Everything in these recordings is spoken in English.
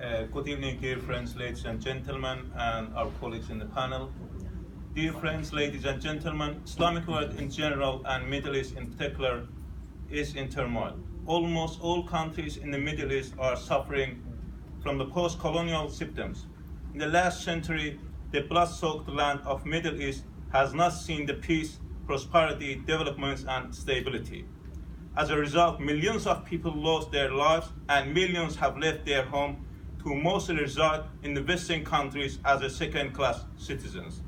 Good evening, dear friends, ladies and gentlemen, and our colleagues in the panel. Dear friends, ladies and gentlemen, Islamic world in general and Middle East in particular is in turmoil. Almost all countries in the Middle East are suffering from the post-colonial symptoms. In the last century, the blood-soaked land of Middle East has not seen the peace, prosperity, developments, and stability. As a result, millions of people lost their lives and millions have left their home to mostly reside in the Western countries as a second-class citizens.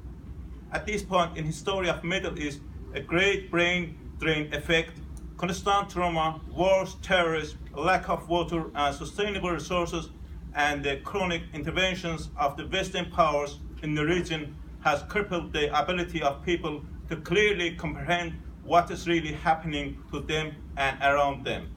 At this point in history of Middle East, a great brain drain effect, constant trauma, wars, terrorism, lack of water and sustainable resources, and the chronic interventions of the Western powers in the region has crippled the ability of people to clearly comprehend what is really happening to them and around them.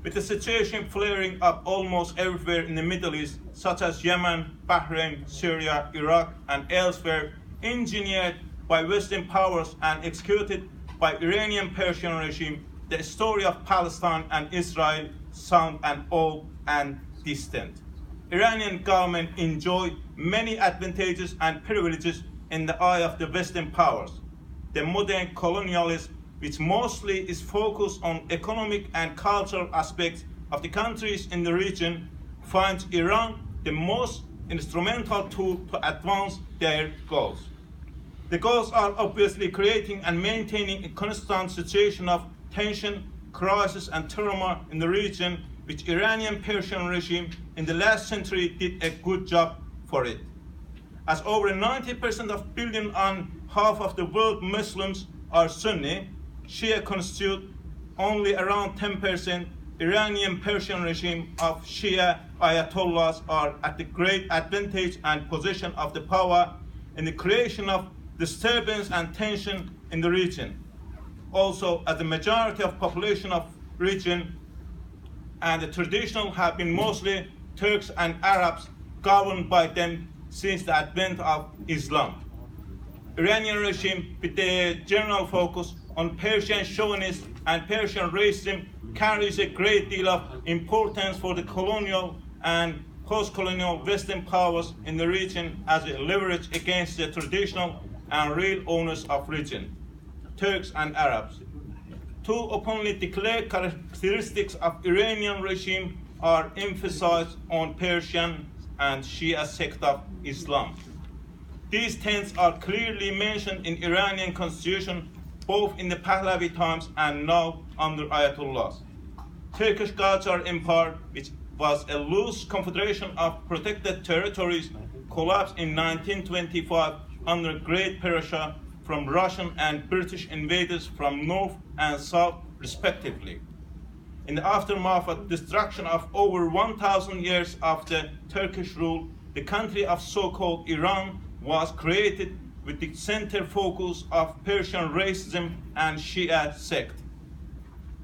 With the situation flaring up almost everywhere in the Middle East, such as Yemen, Bahrain, Syria, Iraq, and elsewhere, engineered by Western powers and executed by Iranian Persian regime, the story of Palestine and Israel sound and old and distant. Iranian government enjoy many advantages and privileges in the eye of the Western powers. The modern colonialism, which mostly is focused on economic and cultural aspects of the countries in the region, finds Iran the most instrumental tool to advance their goals. The goals are obviously creating and maintaining a constant situation of tension, crisis, and trauma in the region, which Iranian Persian regime in the last century did a good job for it. As over 90% of billion and half of the world Muslims are Sunni, Shia constitute only around 10%. Iranian Persian regime of Shia Ayatollahs are at the great advantage and position of the power in the creation of disturbance and tension in the region. Also, as the majority of population of region and the traditional have been mostly Turks and Arabs governed by them since the advent of Islam. Iranian regime, with the general focus on Persian chauvinism and Persian racism, carries a great deal of importance for the colonial and post-colonial Western powers in the region as a leverage against the traditional and real owners of region, Turks and Arabs. Two openly declared characteristics of Iranian regime are emphasized on Persian and Shia sect of Islam. These tenets are clearly mentioned in Iranian constitution, both in the Pahlavi times and now under Ayatollahs. Turkish Qajar Empire, which was a loose confederation of protected territories, collapsed in 1925 under great pressure from Russian and British invaders from north and south respectively. In the aftermath of destruction of over 1,000 years of the Turkish rule, the country of so-called Iran was created with the center focus of Persian racism and Shia sect.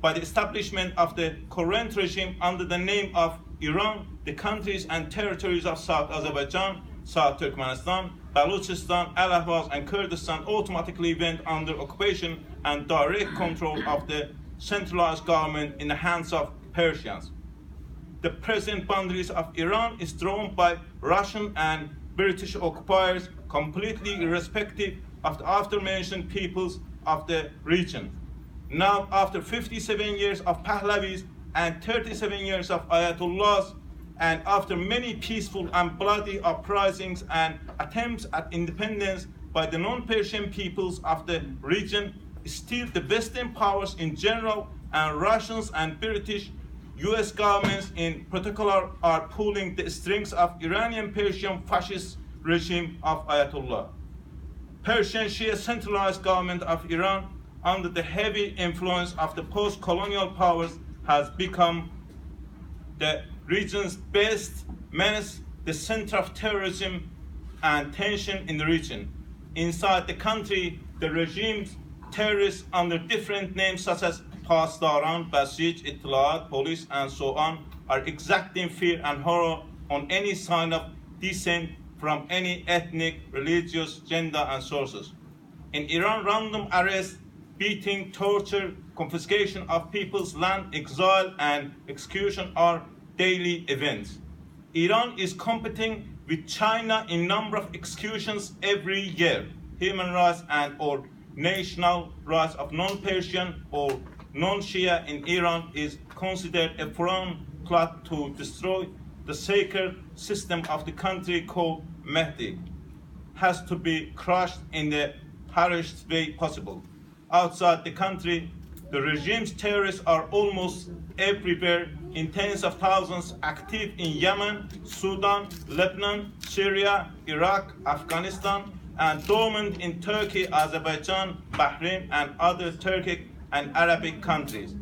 By the establishment of the current regime under the name of Iran, the countries and territories of South Azerbaijan, South Turkmenistan, Baluchistan, Alahwaz, and Kurdistan automatically went under occupation and direct control of the centralized government in the hands of Persians. The present boundaries of Iran is drawn by Russian and British occupiers, completely irrespective of the aforementioned peoples of the region. Now, after 57 years of Pahlavis and 37 years of Ayatollahs, and after many peaceful and bloody uprisings and attempts at independence by the non-Persian peoples of the region, still the Western powers in general and Russians and British US governments in particular are pulling the strings of Iranian Persian fascist regime of Ayatollah. Persian Shia centralized government of Iran under the heavy influence of the post-colonial powers has become the region's best menace, the center of terrorism and tension in the region. Inside the country, the regime's terrorists under different names such as Pasdaran, Basij, Ittilaat, police, and so on, are exacting fear and horror on any sign of dissent from any ethnic, religious, gender, and sources. In Iran, random arrests, beating, torture, confiscation of people's land, exile, and execution are daily events. Iran is competing with China in number of executions every year. Human rights and or national rights of non-Persian or non-Shia in Iran is considered a foreign plot to destroy the sacred system of the country called Mehdi. Has to be crushed in the harshest way possible. Outside the country, the regime's terrorists are almost everywhere, in tens of thousands active in Yemen, Sudan, Lebanon, Syria, Iraq, Afghanistan, and dormant in Turkey, Azerbaijan, Bahrain, and other Turkic and Arabic countries,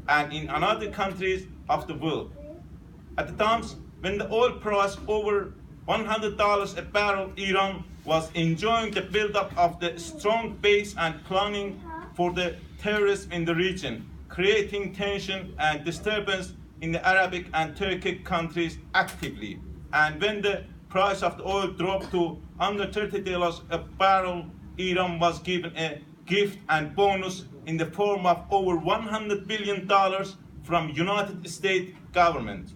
and in other countries of the world. At the times when the oil price over $100 a barrel, Iran was enjoying the buildup of the strong base and planning for the terrorists in the region, creating tension and disturbance in the Arabic and Turkic countries actively. And when the price of the oil dropped to under $30 a barrel, Iran was given a gift and bonus in the form of over $100 billion from United States government.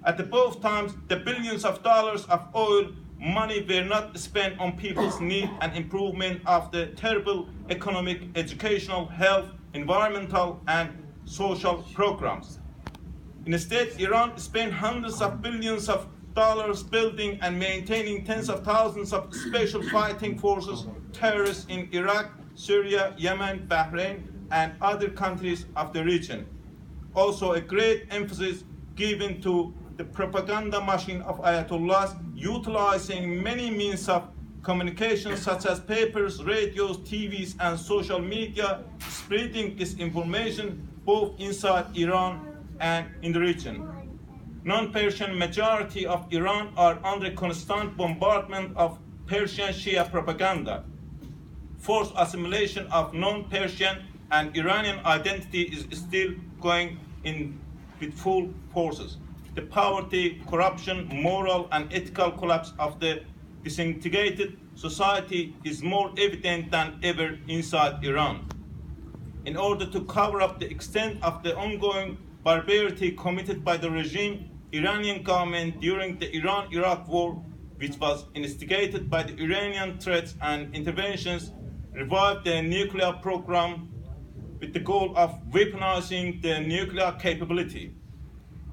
At both times, the billions of dollars of oil money were not spent on people's need and improvement of the terrible economic, educational, health, environmental, and social programs. Instead, Iran spent hundreds of billions of dollars building and maintaining tens of thousands of special fighting forces, terrorists in Iraq, Syria, Yemen, Bahrain, and other countries of the region. Also, a great emphasis given to the propaganda machine of Ayatollahs, utilizing many means of communication such as papers, radios, TVs, and social media, spreading disinformation both inside Iran and in the region. Non-Persian majority of Iran are under constant bombardment of Persian Shia propaganda. Forced assimilation of non-Persian and Iranian identity is still going in with full forces. The poverty, corruption, moral and ethical collapse of the disintegrated society is more evident than ever inside Iran. In order to cover up the extent of the ongoing barbarity committed by the regime, Iranian government during the Iran-Iraq war, which was instigated by the Iranian threats and interventions, revived the nuclear program with the goal of weaponizing the nuclear capability.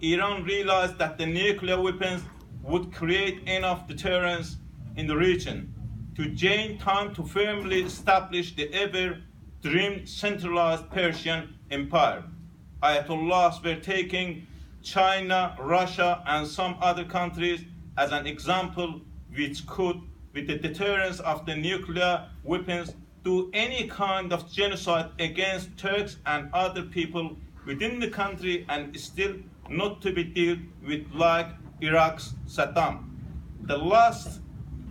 Iran realized that the nuclear weapons would create enough deterrence in the region to gain time to firmly establish the ever-dreamed centralized Persian empire. Ayatollahs were taking China, Russia, and some other countries as an example which could, with the deterrence of the nuclear weapons, do any kind of genocide against Turks and other people within the country and still not to be dealt with like Iraq's Saddam. The lust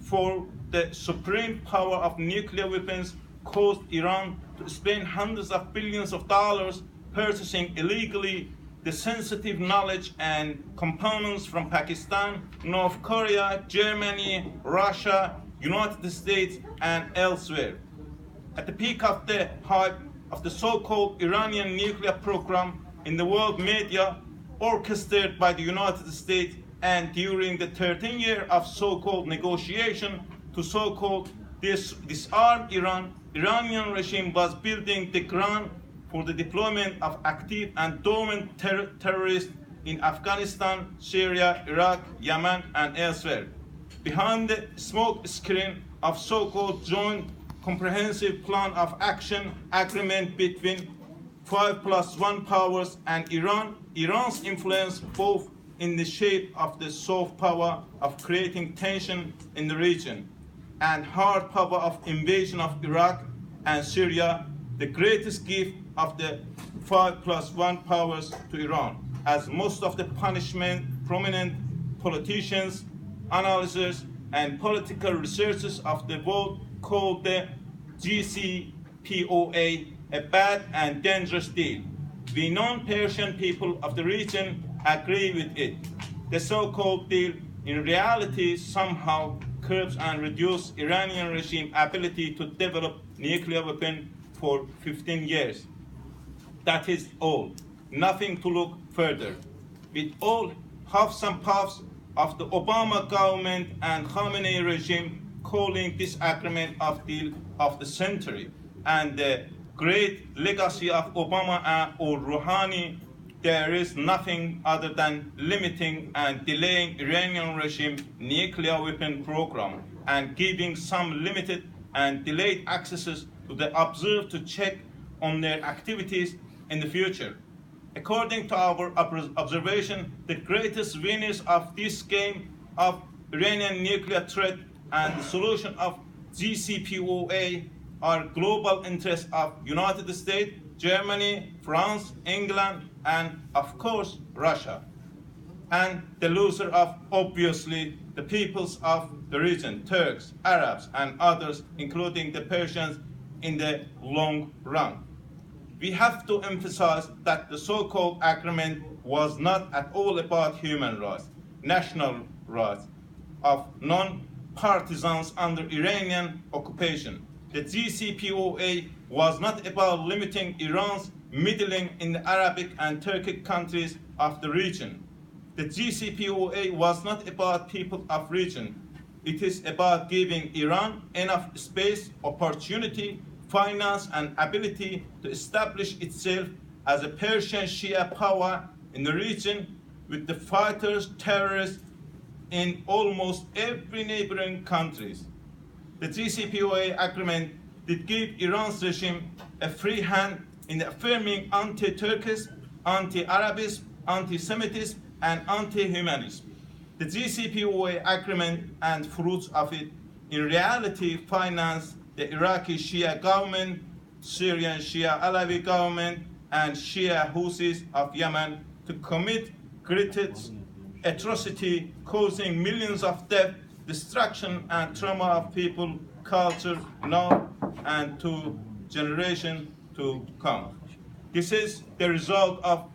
for the supreme power of nuclear weapons caused Iran to spend hundreds of billions of dollars purchasing illegally the sensitive knowledge and components from Pakistan, North Korea, Germany, Russia, United States, and elsewhere. At the peak of the hype of the so-called Iranian nuclear program in the world media, orchestrated by the United States, and during the 13 years of so-called negotiation to so-called disarm Iran, Iranian regime was building the ground for the deployment of active and dormant terrorists in Afghanistan, Syria, Iraq, Yemen, and elsewhere. Behind the smoke screen of so-called joint comprehensive plan of action agreement between 5+1 powers and Iran, Iran's influence both in the shape of the soft power of creating tension in the region and hard power of invasion of Iraq and Syria, the greatest gift of the 5+1 powers to Iran, as most of the prominent politicians, analysts, and political researchers of the world called the JCPOA a bad and dangerous deal. We non-Persian people of the region agree with it. The so-called deal in reality somehow curbs and reduces Iranian regime ability to develop nuclear weapon for 15 years. That is all. Nothing to look further. With all huffs and puffs, of the Obama government and Khamenei regime, calling this agreement of deal of the century, and the great legacy of Obama or Rouhani. There is nothing other than limiting and delaying Iranian regime nuclear weapon program and giving some limited and delayed accesses to the observed to check on their activities in the future. According to our observation, the greatest winners of this game of Iranian nuclear threat and the solution of JCPOA are global interests of United States, Germany, France, England, and of course Russia. And the loser of, obviously, the peoples of the region, Turks, Arabs, and others, including the Persians, in the long run. We have to emphasize that the so-called agreement was not at all about human rights, national rights of non-partisans under Iranian occupation. The JCPOA was not about limiting Iran's meddling in the Arabic and Turkic countries of the region. The JCPOA was not about people of region. It is about giving Iran enough space, opportunity, finance, and ability to establish itself as a Persian Shia power in the region with the fighters, terrorists in almost every neighboring countries. The JCPOA agreement did give Iran's regime a free hand in affirming anti-Turkish, anti-Arabism, anti-Semitism, and anti-humanism. The JCPOA agreement and fruits of it in reality financed the Iraqi Shia government, Syrian Shia Alawi government, and Shia Houthis of Yemen to commit greatest atrocity, causing millions of death, destruction, and trauma of people, culture, now and to generation to come. This is the result of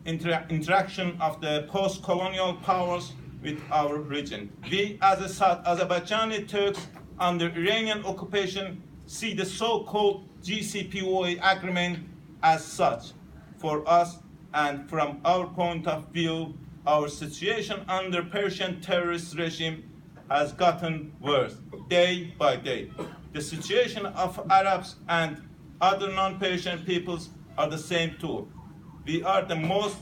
interaction of the post-colonial powers with our region. We, as a South Azerbaijani Turks under Iranian occupation, see the so-called JCPOA agreement as such. For us, and from our point of view, our situation under Persian terrorist regime has gotten worse day by day. The situation of Arabs and other non-Persian peoples are the same too. We are the most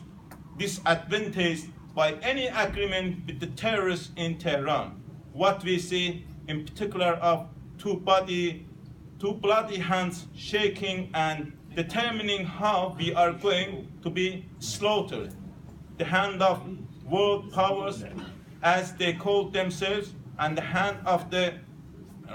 disadvantaged by any agreement with the terrorists in Tehran. What we see in particular of two bloody hands shaking and determining how we are going to be slaughtered. The hand of world powers, as they call themselves, and the hand of the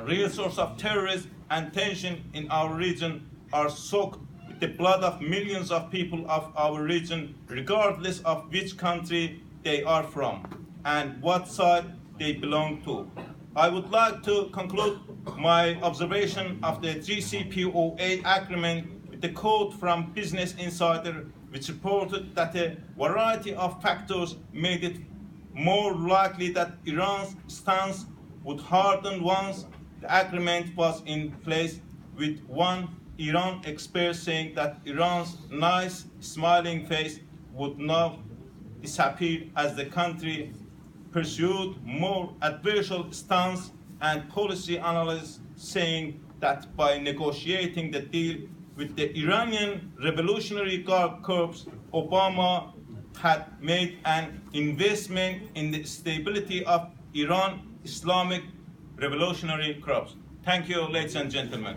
real source of terrorism and tension in our region are soaked with the blood of millions of people of our region, regardless of which country they are from and what side they belong to. I would like to conclude my observation of the JCPOA agreement with the quote from Business Insider, which reported that a variety of factors made it more likely that Iran's stance would harden once the agreement was in place, with one Iran expert saying that Iran's nice, smiling face would now disappear as the country pursued more adversarial stance, and policy analysts saying that by negotiating the deal with the Iranian Revolutionary Guard Corps, Obama had made an investment in the stability of Iran Islamic Revolutionary Corps. Thank you, ladies and gentlemen.